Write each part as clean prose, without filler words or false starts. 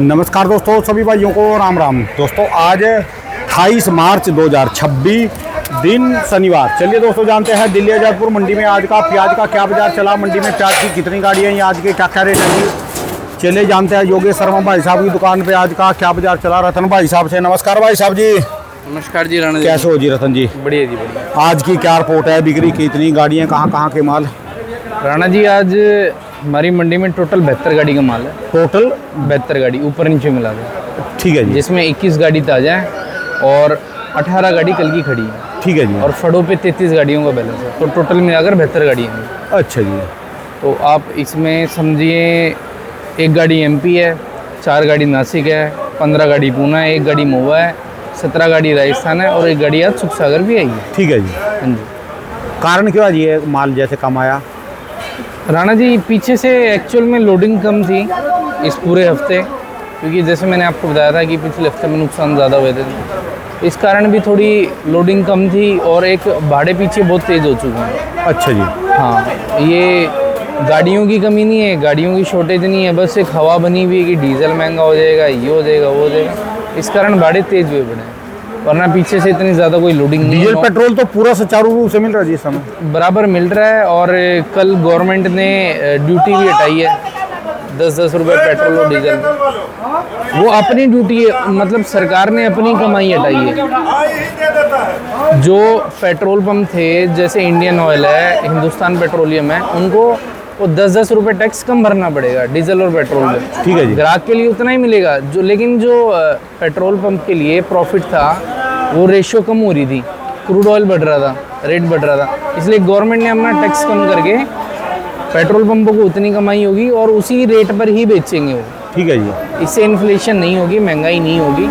नमस्कार दोस्तों, सभी भाइयों को राम राम। दोस्तों आज 28 मार्च 2026 दिन शनिवार। चलिए दोस्तों जानते हैं दिल्ली आजादपुर मंडी में आज का प्याज का क्या बाजार चला, मंडी में प्याज की कितनी गाड़ियाँ हैं, आज के क्या क्या रेट हैं। चलिए जानते हैं योगेश शर्मा भाई साहब की दुकान पे आज का क्या बाजार चला। रतन भाई साहब से नमस्कार भाई साहब जी। नमस्कार जी राणा जी। कैसे हो जी रतन जी? बढ़िया जी बढ़िया। आज की क्या रिपोर्ट है, बिक्री की इतनी गाड़ियाँ, कहाँ कहाँ के माल? राणा जी आज हमारी मंडी में टोटल 72 गाड़ी का माल है। टोटल 72 गाड़ी ऊपर नीचे मिला के, ठीक है जी। जिसमें 21 गाड़ी ताज़ा है और 18 गाड़ी कल की खड़ी है। ठीक है जी। और फड़ों पे 33 गाड़ियों का बैलेंस है, तो टोटल मिलाकर 72 गाड़ी हैं। अच्छा जी। तो आप इसमें समझिए एक गाड़ी MP है, 4 गाड़ी नासिक है, 15 गाड़ी पूना है, 1 गाड़ी महुआ है, 17 गाड़ी राजस्थान है और 1 गाड़ी आज सुख सागर भी आई है। ठीक है जी। हाँ जी। कारण क्यों आज ये माल जैसे कम आया? राणा जी पीछे से एक्चुअल में लोडिंग कम थी इस पूरे हफ्ते, क्योंकि जैसे मैंने आपको बताया था कि पिछले हफ्ते में नुकसान ज़्यादा हुए थे, इस कारण भी थोड़ी लोडिंग कम थी और एक भाड़े पीछे बहुत तेज़ हो चुके हैं। अच्छा जी। हाँ, ये गाड़ियों की कमी नहीं है, गाड़ियों की शॉर्टेज नहीं है, बस एक हवा बनी हुई है कि डीजल महंगा हो जाएगा, ये हो जाएगा, वो हो जाएगा, इस कारण भाड़े तेज़ हुए पड़े हैं, वरना पीछे से इतनी ज़्यादा कोई लोडिंग नहीं है। डीजल पेट्रोल तो पूरा सुचारू रूप से मिल रहा है जी इस समय? बराबर मिल रहा है और कल गवर्नमेंट ने ड्यूटी भी हटाई है, 10-10 रुपये पेट्रोल और डीजल। वो अपनी ड्यूटी है, मतलब सरकार ने अपनी कमाई हटाई है। जो पेट्रोल पंप थे जैसे इंडियन ऑयल है, हिंदुस्तान पेट्रोलियम है, उनको वो 10-10 रुपये टैक्स कम भरना पड़ेगा डीजल और पेट्रोल में। ठीक है जी। ग्राहक के लिए उतना ही मिलेगा जो, लेकिन जो पेट्रोल पंप के लिए प्रॉफिट था वो रेशियो कम हो रही थी, क्रूड ऑयल बढ़ रहा था, रेट बढ़ रहा था, इसलिए गवर्नमेंट ने अपना टैक्स कम करके पेट्रोल पंपों को उतनी कमाई होगी और उसी रेट पर ही बेचेंगे वो। ठीक है जी। इससे इन्फ्लेशन नहीं होगी, महंगाई नहीं होगी।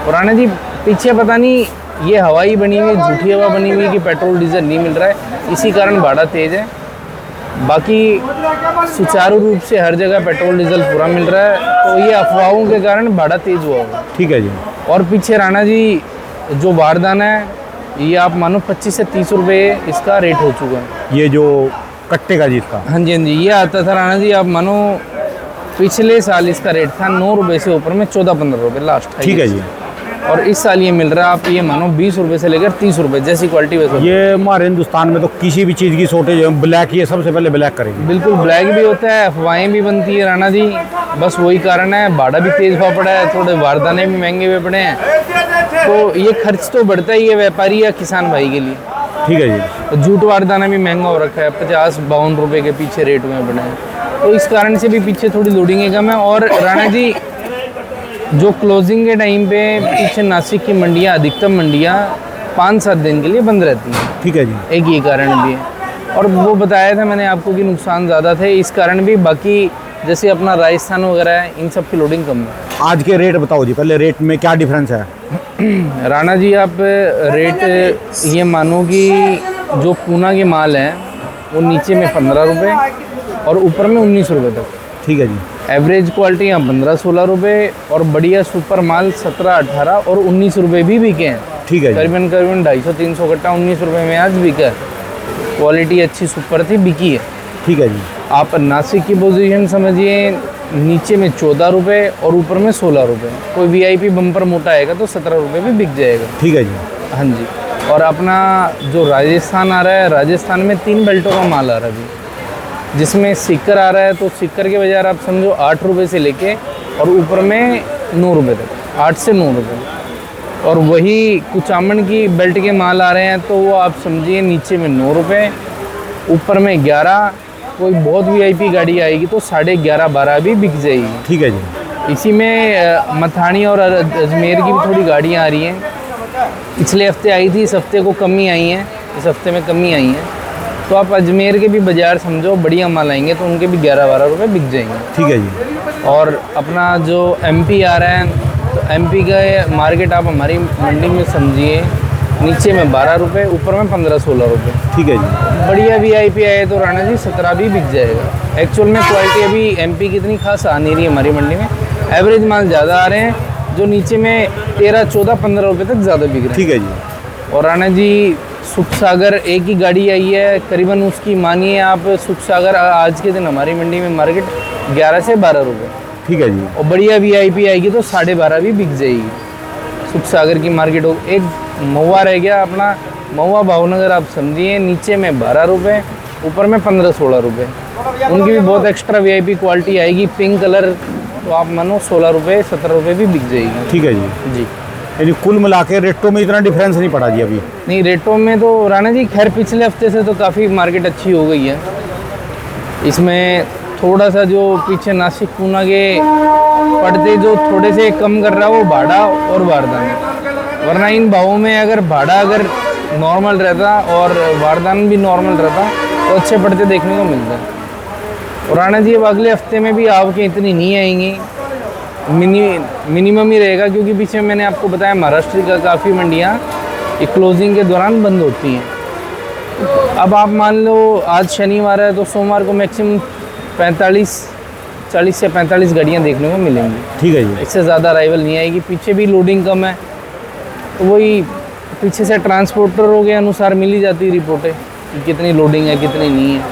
और राणा जी पीछे पता नहीं ये हवा ही बनी हुई, झूठी हवा बनी हुई कि पेट्रोल डीजल नहीं मिल रहा है, इसी कारण भाड़ा तेज़ है। बाकी सुचारू रूप से हर जगह पेट्रोल डीजल पूरा मिल रहा है, तो ये अफवाहों के कारण भाड़ा तेज़ हुआ होगा। ठीक है जी। और पीछे राणा जी जो बारदाना है ये आप मानो 25 से 30 रुपये इसका रेट हो चुका है। ये जो कट्टे का जी इसका? हाँ जी हाँ जी। ये आता था राणा जी आप मानो पिछले साल इसका रेट था 9 रुपये से ऊपर में 14-15 रुपये लास्ट। ठीक है जी। और इस साल ये मिल रहा है आप ये मानो 20 रुपये से लेकर 30 रुपये, जैसी क्वालिटी वैसे। ये हमारे हिंदुस्तान में तो किसी भी चीज़ की शॉर्टेज है, ब्लैक, ये सबसे पहले ब्लैक करेंगे। बिल्कुल ब्लैक भी होता है, अफवाहें भी बनती है राणा जी, बस वही कारण है, भाड़ा भी तेज़ हुआ पड़ा है, थोड़े बारदाने भी महंगे हुए पड़े हैं, तो ये खर्च तो बढ़ता ही है व्यापारी या किसान भाई के लिए। ठीक है जी। जूट बारदाना भी महंगा हो रखा है, 50-52 रुपये के पीछे रेट में पड़े हैं, तो इस कारण से भी पीछे थोड़ी लोडिंग कम है। और राणा जी जो क्लोजिंग के टाइम पे पीछे नासिक की मंडियाँ, अधिकतम मंडियाँ 5-7 दिन के लिए बंद रहती हैं। ठीक है जी। एक ये कारण भी है। और वो बताया था मैंने आपको कि नुकसान ज़्यादा थे, इस कारण भी। बाकी जैसे अपना राजस्थान वगैरह है, इन सब की लोडिंग कम है। आज के रेट बताओ जी, पहले रेट में क्या डिफरेंस है? राणा जी आप रेट ये मानो कि जो पूना के माल हैं वो नीचे में 15 रुपये और ऊपर में 19 रुपये तक। ठीक है जी। एवरेज क्वालिटी यहाँ 15-16 रुपये और बढ़िया सुपर माल 17-18 और 19 रुपये भी बिके हैं। ठीक है जी। करीबन 250-300 कट्टा 19 रुपये में आज बिका है। क्वालिटी अच्छी सुपर थी, बिकी है। ठीक है जी। आप नासिक की पोजीशन समझिए, नीचे में 14 रुपये और ऊपर में 16 रुपये। कोई VIP बम्पर मोटा आएगा तो 17 रुपये भी बिक जाएगा। ठीक है जी। हाँ जी। और अपना जो राजस्थान आ रहा है, राजस्थान में 3 बेल्टों का माल आ रहा है अभी, जिसमें सिक्कर आ रहा है, तो सिक्कर के बाजार आप समझो 8 रुपये से लेके और ऊपर में 9 रुपये तक, 8 से 9 रुपये। और वही कुचामन की बेल्ट के माल आ रहे हैं, तो वो आप समझिए नीचे में 9 रुपये, ऊपर में 11। कोई बहुत VIP गाड़ी आएगी तो 11.5-12 भी बिक जाएगी। ठीक है जी। इसी में मथानी और अजमेर की भी थोड़ी गाड़ियाँ आ रही हैं। पिछले हफ्ते आई थी, इस हफ्ते को कमी आई हैं, इस हफ्ते में कमी आई हैं, तो आप अजमेर के भी बाज़ार समझो बढ़िया माल आएंगे तो उनके भी 11-12 रुपये बिक जाएंगे। ठीक है जी। और अपना जो MP आ रहा है, तो MP का मार्केट आप हमारी मंडी में समझिए, नीचे में 12 रुपये, ऊपर में 15-16 रुपये। ठीक है जी। बढ़िया VIP आए तो राणा जी 17 भी बिक जाएगा। एक्चुअल में क्वालिटी अभी MP की इतनी खास आ नहीं रही है हमारी मंडी में, एवरेज माल ज़्यादा आ रहे हैं, जो नीचे में 13-14-15 रुपये तक ज़्यादा बिक रहे हैं। ठीक है जी। और राणा जी सुख सागर एक ही गाड़ी आई है, करीबन उसकी मानिए आप, सुख सागर आज के दिन हमारी मंडी में मार्केट 11 से 12 रुपये। ठीक है जी। और बढ़िया वीआईपी आएगी तो 12.5 भी बिक जाएगी। सुख सागर की मार्केट हो। एक महुआ रह गया अपना, महुआ भावनगर आप समझिए, नीचे में 12 रुपये, ऊपर में 15-16 रुपये। उनकी भी बहुत एक्स्ट्रा वीआईपी क्वालिटी आएगी, पिंक कलर, तो आप मानो 16 रुपये 17 रुपये भी बिक जाएगी। ठीक है जी। जी यानी कुल मिला के रेटों में इतना डिफरेंस नहीं पड़ा जी अभी? नहीं, रेटों में तो राणा जी खैर पिछले हफ्ते से तो काफ़ी मार्केट अच्छी हो गई है। इसमें थोड़ा सा जो पीछे नासिक पूना के पड़ते जो थोड़े से कम कर रहा है वो भाड़ा और बारदान, वरना इन भावों में अगर भाड़ा अगर नॉर्मल रहता और बारदान भी नॉर्मल रहता तो अच्छे पड़ते देखने को मिलता। और राणा जी अब अगले हफ्ते में भी आपके इतनी नहीं आएंगी, मिनिमम ही रहेगा, क्योंकि पीछे मैंने आपको बताया महाराष्ट्र का काफ़ी मंडियाँ क्लोजिंग के दौरान बंद होती हैं। अब आप मान लो आज शनिवार है तो सोमवार को मैक्सिमम 40 से 45 गाड़ियाँ देखने को मिलेंगी। ठीक है जी। इससे ज़्यादा अराइवल नहीं आएगी। पीछे भी लोडिंग कम है, तो वही पीछे से ट्रांसपोर्टरों के अनुसार मिल ही जाती रिपोर्टें कि कितनी लोडिंग है कितनी नहीं है।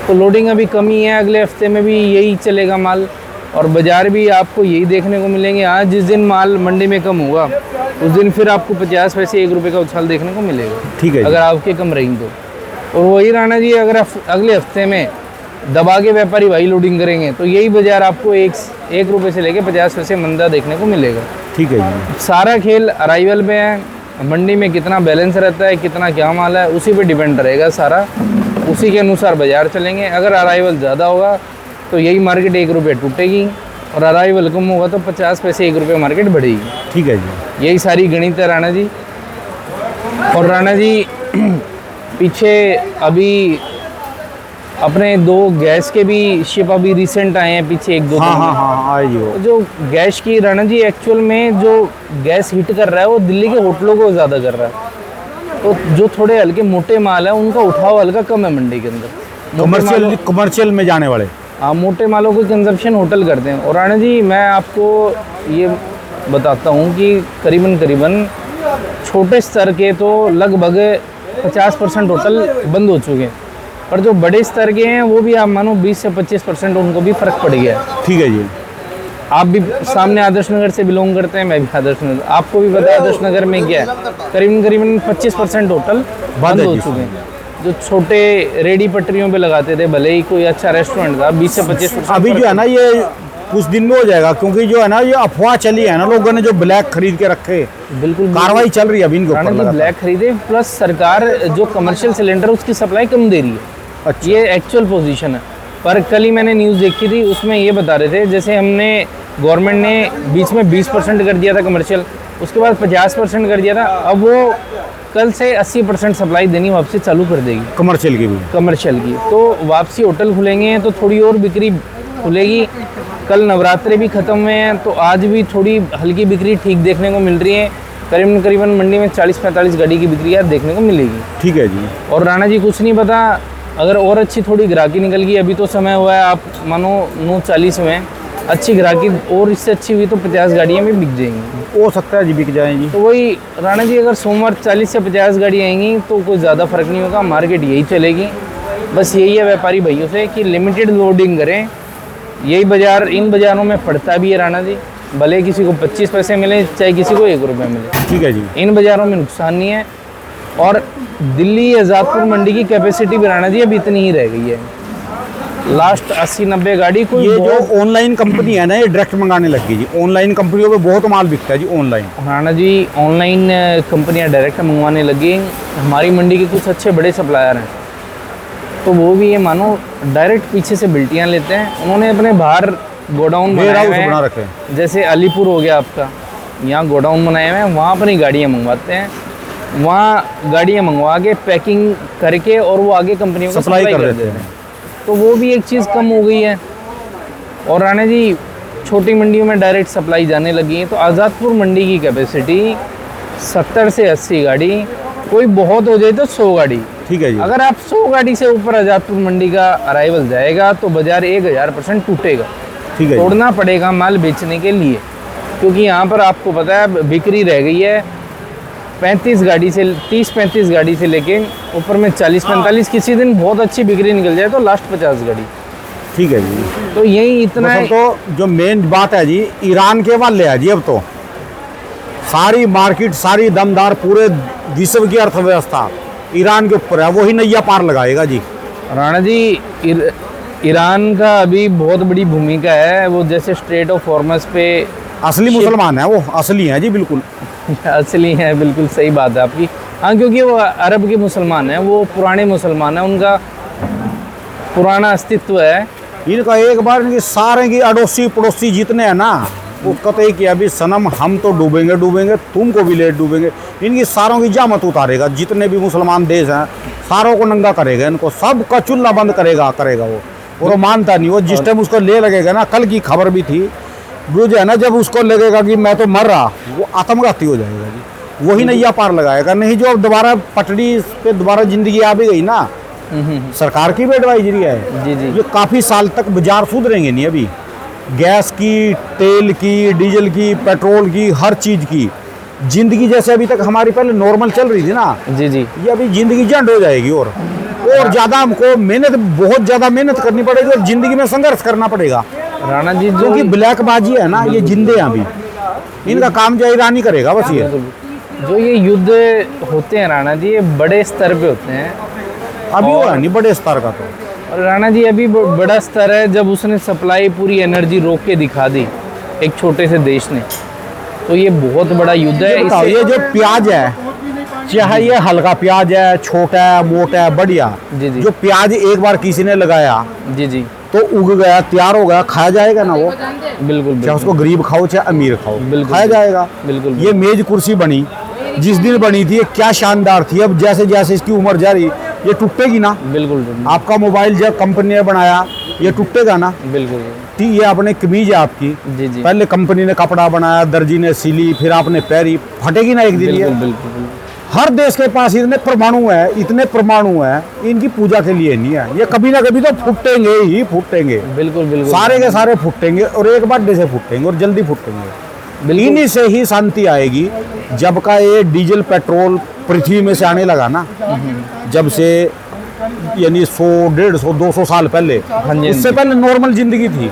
तो लोडिंग अभी कम ही है, अगले हफ्ते में भी यही चलेगा माल, और बाज़ार भी आपको यही देखने को मिलेंगे। आज जिस दिन माल मंडी में कम होगा उस दिन फिर आपको 50 पैसे 1 रुपये का उछाल देखने को मिलेगा। ठीक है जी। अगर आपके कम रहेंगे तो। और वही राणा जी अगर अगले हफ्ते में दबा के व्यापारी भाई लोडिंग करेंगे तो यही बाज़ार आपको 1 रुपये से लेके 50 पैसे मंदा देखने को मिलेगा। ठीक है जी। सारा खेल अराइवल में है, मंडी में कितना बैलेंस रहता है, कितना क्या माल है, उसी पे डिपेंड रहेगा सारा, उसी के अनुसार बाज़ार चलेंगे। अगर अराइवल ज़्यादा होगा तो यही मार्केट 1 रुपये टूटेगी, और अराइवल कम होगा तो 50 पैसे 1 रुपये मार्केट बढ़ेगी। ठीक है जी। यही सारी गणित है राणा जी। और राणा जी पीछे अभी अपने 2 गैस के भी शिप अभी रिसेंट आए हैं पीछे 1-2 हाँ दिन हाँ में। हाँ आए जी। वो जो गैस की राणा जी एक्चुअल में जो गैस हिट कर रहा है वो दिल्ली के होटलों को ज़्यादा कर रहा है। तो जो थोड़े हल्के मोटे माल है उनका उठाव हल्का कम है मंडी के अंदर। कमर्शियल में जाने वाले हाँ, मोटे मालों को कंजप्शन होटल करते हैं। और राणा जी मैं आपको ये बताता हूँ कि करीबन छोटे स्तर के तो लगभग 50% होटल बंद हो चुके हैं, पर जो बड़े स्तर के हैं वो भी आप मानो 20 से 25% उनको भी फ़र्क पड़ गया है। ठीक है जी। आप भी सामने आदर्श नगर से बिलोंग करते हैं, मैं भी आदर्श नगर, आपको भी पता है आदर्श नगर में क्या है, करीबन 25% होटल बंद हो चुके हैं। जो छोटे रेडी पटरियों पे लगाते थे, भले ही कोई अच्छा रेस्टोरेंट था, 20 से 25%। अभी जो है ना ये कुछ दिन में हो जाएगा, क्योंकि जो है ना ये अफवाह चली है ना, लोगों ने जो ब्लैक खरीद के रखे, बिल्कुल कार्रवाई चल रही है अभी इनके ऊपर लगातार। ब्लैक खरीदे, प्लस सरकार जो कमर्शियल सिलेंडर उसकी सप्लाई कम दे रही है। अच्छा। ये एक्चुअल पोजीशन है। पर कल ही मैंने न्यूज़ देखी थी, उसमें ये बता रहे थे जैसे हमने गवर्नमेंट ने बीच में 20% कर दिया था कमर्शियल, उसके बाद 50% कर दिया था, अब वो कल से 80% सप्लाई देनी वापसी चालू कर देगी कमर्शियल की भी। कमर्शियल की। तो वापसी होटल खुलेंगे तो थोड़ी और बिक्री खुलेगी। कल नवरात्रे भी ख़त्म हुए हैं तो आज भी थोड़ी हल्की बिक्री ठीक देखने को मिल रही है। करीबन मंडी में 40-45 गाड़ी की बिक्री आज देखने को मिलेगी। ठीक है जी। और राणा जी कुछ नहीं पता, अगर और अच्छी थोड़ी ग्राहकी निकल गई, अभी तो समय हुआ है, आप मानो 9:40 में अच्छी ग्राहकी और इससे अच्छी हुई तो 50 गाड़ियाँ भी बिक जाएंगी। हो सकता है जी बिक जाएंगी। तो वही राणा जी अगर सोमवार 40 से 50 गाड़ी आएंगी तो कोई ज़्यादा फर्क नहीं होगा, मार्केट यही चलेगी। बस यही है व्यापारी भाइयों से कि लिमिटेड लोडिंग करें। यही बाज़ार इन बाज़ारों में पड़ता भी है राणा जी, भले किसी को 25 पैसे मिले चाहे किसी को 1 रुपये मिले। ठीक है जी। इन बाज़ारों में नुकसान नहीं है। और दिल्ली आज़ादपुर मंडी की कैपेसिटी भी राणा जी अब इतनी ही रह गई है, लास्ट 80-90 गाड़ी। कोई ये जो ऑनलाइन कंपनी है ना, ये डायरेक्ट मंगाने लग गई जी। ऑनलाइन कंपनियों पे बहुत माल बिकता है जी ऑनलाइन। राणा जी ऑनलाइन कंपनियां डायरेक्ट मंगवाने लगी। हमारी मंडी के कुछ अच्छे बड़े सप्लायर हैं तो वो भी ये मानो डायरेक्ट पीछे से बिल्टियाँ लेते हैं। उन्होंने अपने बाहर गोडाउन बनाए हुए बना हैं, रखे हैं। जैसे अलीपुर हो गया आपका, यहाँ गोडाउन बनाए हुए हैं, वहाँ पर ही गाड़ियाँ मंगवाते हैं। वहाँ गाड़ियाँ मंगवा के पैकिंग करके और वो आगे कंपनियों को सप्लाई कर देते हैं। तो वो भी एक चीज़ कम हो गई है। और राणा जी छोटी मंडियों में डायरेक्ट सप्लाई जाने लगी है। तो आज़ादपुर मंडी की कैपेसिटी 70 से 80 गाड़ी, कोई बहुत हो जाए तो 100 गाड़ी। ठीक है जी। अगर आप 100 गाड़ी से ऊपर आज़ादपुर मंडी का अराइवल जाएगा तो बाज़ार 1000% टूटेगा। ठीक है। तोड़ना पड़ेगा माल बेचने के लिए, क्योंकि यहाँ पर आपको पता है बिक्री रह गई है 35 गाड़ी से 30-35 गाड़ी से लेके ऊपर में 40-45, किसी दिन बहुत अच्छी बिक्री निकल जाए तो लास्ट 50 गाड़ी। ठीक है जी। तो यही इतना है। तो जो मेन बात है जी, ईरान के वाले है जी। अब तो सारी मार्केट, सारी दमदार, पूरे विश्व की अर्थव्यवस्था ईरान के ऊपर है। वही नैया पार लगाएगा जी। राणा जी, ईरान का अभी बहुत बड़ी भूमिका है। वो जैसे स्ट्रेट ऑफ हॉर्मस पे असली मुसलमान है वो, असली है जी, बिल्कुल असली है, बिल्कुल सही बात है आपकी। हाँ, क्योंकि वो अरब के मुसलमान हैं, वो पुराने मुसलमान हैं, उनका पुराना अस्तित्व है। इनका एक बार इनके सारे की अड़ोसी पड़ोसी जितने हैं ना, वो कतई किया भी सनम हम तो डूबेंगे डूबेंगे, तुमको भी ले डूबेंगे। इनकी सारों की जामत उतारेगा। जितने भी मुसलमान देश हैं सारों को नंगा करेगा, इनको सबका चूल्हा बंद करेगा वो। और वो मानता नहीं। वो जिस टाइम उसको ले लगेगा ना, कल की खबर भी थी वो जो है ना, जब उसको लगेगा कि मैं तो मर रहा, वो आत्मघाती हो जाएगा जी। वही नैया पार लगाएगा। नहीं जो अब दोबारा पटड़ी पे दोबारा जिंदगी आ भी गई ना, सरकार की भी एडवाइजरी है जी जी। ये काफ़ी साल तक बाजार सुधरेंगे नहीं। अभी गैस की, तेल की, डीजल की, पेट्रोल की, हर चीज़ की जिंदगी जैसे अभी तक हमारी पहले नॉर्मल चल रही थी ना, जी जी, ये अभी जिंदगी जंड हो जाएगी। और ज़्यादा हमको मेहनत, बहुत ज़्यादा मेहनत करनी पड़ेगी और ज़िंदगी में संघर्ष करना पड़ेगा। राणा जी, क्योंकि ब्लैकबाजी है ना, ये जिंदे हैं अभी, इनका काम जो ईरानी करेगा बस। ये जो ये युद्ध होते हैं राणा जी, ये बड़े स्तर पे होते हैं। अभी वो है नहीं बड़े स्तर का। तो और राणा जी, अभी बड़ा स्तर है जब उसने सप्लाई पूरी एनर्जी रोक के दिखा दी एक छोटे से देश ने। तो ये बहुत बड़ा युद्ध है। ये जो प्याज है, चाहे ये हल्का प्याज है, छोटा है, मोटा है, बढ़िया, जी जी, जो प्याज एक बार किसी ने लगाया जी जी, तो उग गया, तैयार हो गया, खाया जाएगा ना वो। बिल्कुल, चाहे उसको गरीब खाओ चाहे अमीर खाओ, बिल्कुल खाया जाएगा। बिल्कुल। ये मेज कुर्सी बनी जिस दिन बनी थी, ये क्या शानदार थी। अब जैसे जैसे इसकी उम्र जा रही, ये टूटेगी ना। बिल्कुल। आपका मोबाइल जब कंपनी ने बनाया, ये टूटेगा ना। बिल्कुल। ये आपने कमीज है आपकी, जी जी, पहले कंपनी ने कपड़ा बनाया, दर्जी ने सिली, फिर आपने पहरी, फटेगी ना एक दिन। ये बिल्कुल बिल्कुल। हर देश के पास इतने परमाणु है, इतने परमाणु है, इनकी पूजा के लिए नहीं है। ये कभी ना कभी तो फूटेंगे ही फूटेंगे। बिल्कुल बिल्कुल। सारे के सारे फूटेंगे और एक बार से फूटेंगे और जल्दी फूटेंगे। इन्हीं से ही शांति आएगी। जब का ये डीजल पेट्रोल पृथ्वी में से आने लगा ना, जब से यानी 100, 150, 200 साल पहले, इससे पहले नॉर्मल जिंदगी थी।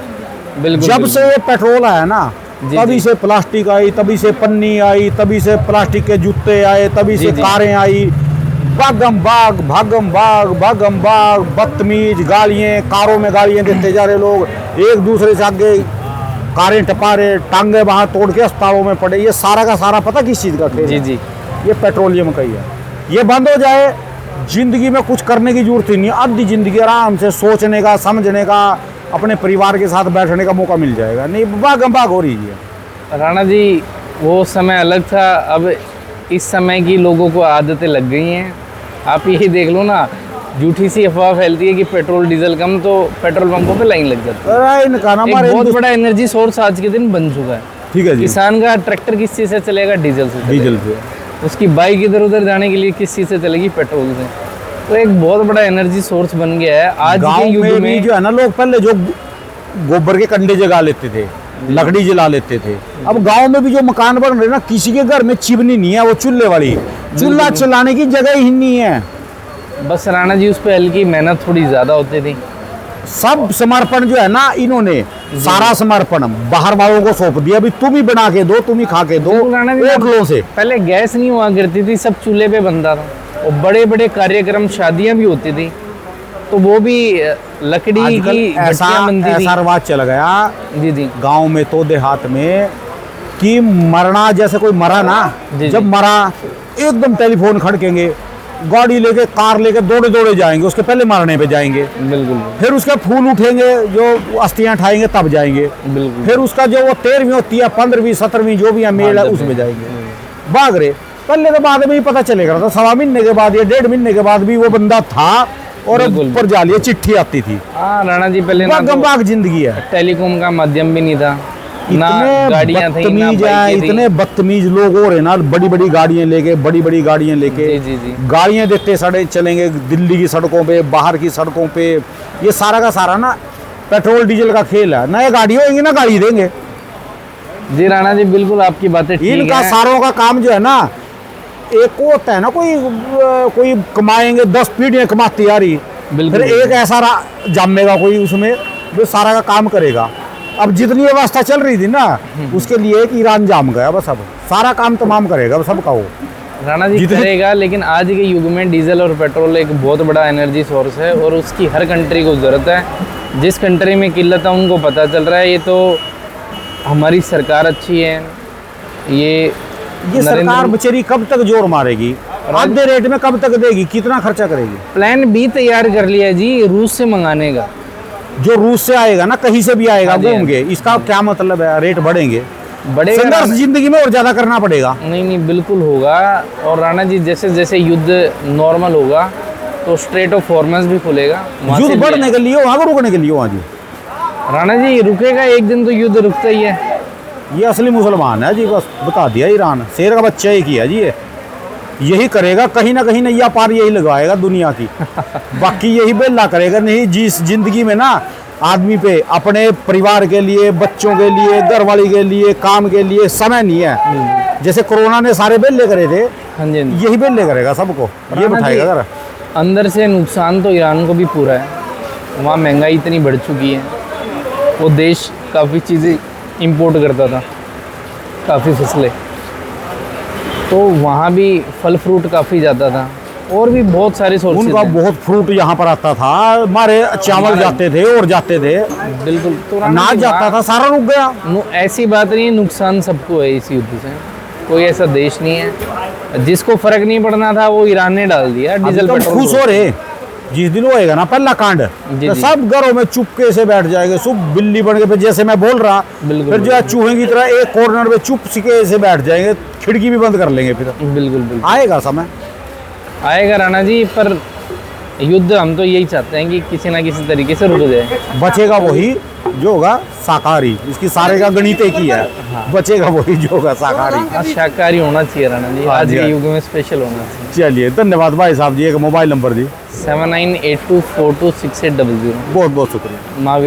बिल्कुल। जब से ये पेट्रोल आया ना, तभी से प्लास्टिक आई, तभी से पन्नी आई, तभी से प्लास्टिक के जूते आए, तभी से कारें आई। भागम भाग भागम भाग भागम भाग, बदतमीज गालियाँ, कारों में गालियाँ देते जा रहे लोग, एक दूसरे से आगे कारें टपा रहे, टांगे वहाँ तोड़ के अस्पतालों में पड़े। ये सारा का सारा पता किस चीज़ का खेल? जी जी, ये पेट्रोलियम का ही है। ये बंद हो जाए, जिंदगी में कुछ करने की जरूरत ही नहीं। आधी जिंदगी आराम से सोचने का, समझने का, अपने परिवार के साथ बैठने का मौका मिल जाएगा। नहीं भागम भाग हो रही है। राणा जी, वो समय अलग था, अब इस समय की लोगों को आदतें लग गई हैं। आप यही देख लो ना, झूठी सी अफवाह फैलती है कि पेट्रोल डीजल कम, तो पेट्रोल पंपों पे लाइन लग जाती है। इनका ना एक बहुत बड़ा एनर्जी सोर्स आज के दिन बन चुका है। ठीक है जी। किसान का ट्रैक्टर किस चीज़ से चलेगा? डीजल से। डीजल से। उसकी बाइक इधर उधर जाने के लिए किस चीज़ से चलेगी? पेट्रोल से। तो एक बहुत बड़ा एनर्जी सोर्स बन गया है आज के युग में। जो है ना, लोग पहले जो गोबर के कंडे जला लेते थे, लकड़ी जला लेते थे, अब गांव में भी जो मकान बन रहे ना, किसी के घर में चिमनी नहीं है, वो चूल्हे वाली, चूल्हा चलाने की जगह ही नहीं है। बस राणा जी, उस पे हल्की मेहनत थोड़ी ज्यादा होती थी। सब समर्पण जो है ना, इन्होंने सारा समर्पण बाहर वालों को सौंप दिया। अभी तुम ही बना के दो, तुम ही खा के दो होटलों से। पहले गैस नहीं हुआ करती थी, सब चूल्हे पे बनता था, और बड़े बड़े कार्यक्रम, शादियां भी होती थी, तो वो भी लकड़ी की ऐसा रिवाज चल गया जी जी, गांव में तो देहात में, कि मरना जैसे कोई मरा ना, जब मरा एकदम टेलीफोन खड़केंगे, गाड़ी लेके, कार लेके दौड़े दौड़े जाएंगे, उसके पहले मरने पे जाएंगे। बिल्कुल। फिर उसके फूल उठेंगे, जो अस्थियां उठाएंगे तब जाएंगे। बिल्कुल। फिर उसका जो वो 13वीं होती है, 15वीं 17वीं जो भी है मेल है, उसमें जाएंगे। भाग रहे पहले तो बाद में ही पता चलेगा था, 1.25 महीने के बाद या 1.5 महीने के बाद भी वो बंदा था, और ऊपर जा लिया चिट्ठी आती थी। हाँ राणा जी, पहले ना भाग जिंदगी है। टेलीकॉम का माध्यम भी नहीं था, ना गाड़ियां थी, ना बदतमीज है, इतने बदतमीज लोग हो रहे ना, बड़ी बड़ी गाड़ियां लेके, बड़ी बड़ी गाड़ियां लेके, जी जी, गाड़ियां देखते सड़े चलेंगे दिल्ली की सड़कों पे, बाहर की सड़कों पे। ये सारा का सारा ना पेट्रोल डीजल का खेल है। नए गाड़ी होंगे ना, गाड़ी देंगे जी। राणा जी, बिल्कुल आपकी बातें ठीक है। इनका सारों का काम जो है ना, एक होता है ना, कोई कमाएंगे, 10 पीढ़ियां कमाती आ रही, फिर एक ऐसा जमेगा कोई उसमें वो सारा का काम करेगा। अब जितनी व्यवस्था चल रही थी ना, उसके लिए एक ईरान जाम गया बस, अब सारा काम तमाम करेगा बस सबका वो। राणा जी करेगा, लेकिन आज के युग में डीजल और पेट्रोल एक बहुत बड़ा एनर्जी सोर्स है और उसकी हर कंट्री को ज़रूरत है। जिस कंट्री में किल्लत है उनको पता चल रहा है। ये तो हमारी सरकार अच्छी है, ये सरकार बेचारी कब तक जोर मारेगी, आधे रेट में कब तक देगी, कितना खर्चा करेगी। प्लान बी तैयार कर लिया जी रूस से मंगाने का। जो रूस से आएगा ना, कहीं से भी आएगा हाँ जी, घूम के, इसका क्या मतलब है, रेट बढ़ेंगे, बढ़ेगा। संघर्ष जिंदगी में और ज्यादा करना पड़ेगा। नहीं बिल्कुल होगा। और राणा जी जैसे जैसे युद्ध नॉर्मल होगा तो स्ट्रेट ऑफ हॉर्मस भी खुलेगा। वहाँ से युद्ध बढ़ने के लिए, वहाँ रुकने के लिए वहाँ जी। राणा जी रुकेगा एक दिन तो युद्ध रुकता ही है। ये असली मुसलमान है जी, बस बता दिया ईरान, शेर का बच्चा एक ही है जी। ये यही करेगा, कहीं ना कहीं नैया पार यही लगवाएगा दुनिया की। बाकी यही बेल्ला करेगा। नहीं जिस जिंदगी में ना आदमी पे अपने परिवार के लिए, बच्चों के लिए, घर वाली के लिए, काम के लिए समय नहीं है। जैसे कोरोना ने सारे बेल्ले करे थे, हाँ जी, यही बेल्ले करेगा सबको, ये बिठाएगा घर। अंदर से नुकसान तो ईरान को भी पूरा है। वहाँ महंगाई इतनी बढ़ चुकी है, वो देश काफ़ी चीज़ें इंपोर्ट करता था, काफ़ी फसलें, तो वहाँ भी फल फ्रूट काफ़ी ज़्यादा था और भी बहुत सारे सोर्सेज उनका बहुत फ्रूट यहाँ पर आता था। हमारे चावल जाते थे और जाते थे, बिल्कुल, तो अनाज जाता था, सारा रुक गया। ऐसी बात नहीं है, नुकसान सबको है इस युद्ध से। कोई ऐसा देश नहीं है जिसको फर्क नहीं पड़ना था, वो ईरान ने डाल दिया डीजल पेट्रोल। खुश हो रहे जिस दिन होएगा ना पहला कांड, जी, तो जी। सब घरों में चुपके से बैठ जाएंगे, सब बिल्ली बन के, जैसे मैं बोल रहा, बिल्कुल, फिर जो है चूहे की तरह एक कॉर्नर में चुपके से बैठ जाएंगे, खिड़की भी बंद कर लेंगे। फिर बिल्कुल बिल्कुल आएगा समय, आएगा राणा जी। पर युद्ध हम तो यही चाहते हैं कि किसी ना किसी तरीके से रुक जाए। बचेगा वही जो होगा शाकाहारी। इसकी सारे का गणित एक ही है, बचेगा वही जो होगा शाकाहारी। हाँ, शाकाहारी होना चाहिए राणा जी, हाँ आज जी, के हाँ। युग में स्पेशल होना चाहिए। चलिए धन्यवाद भाई साहब जी, एक मोबाइल नंबर दी, 7982426800। बहुत बहुत शुक्रिया। महावीर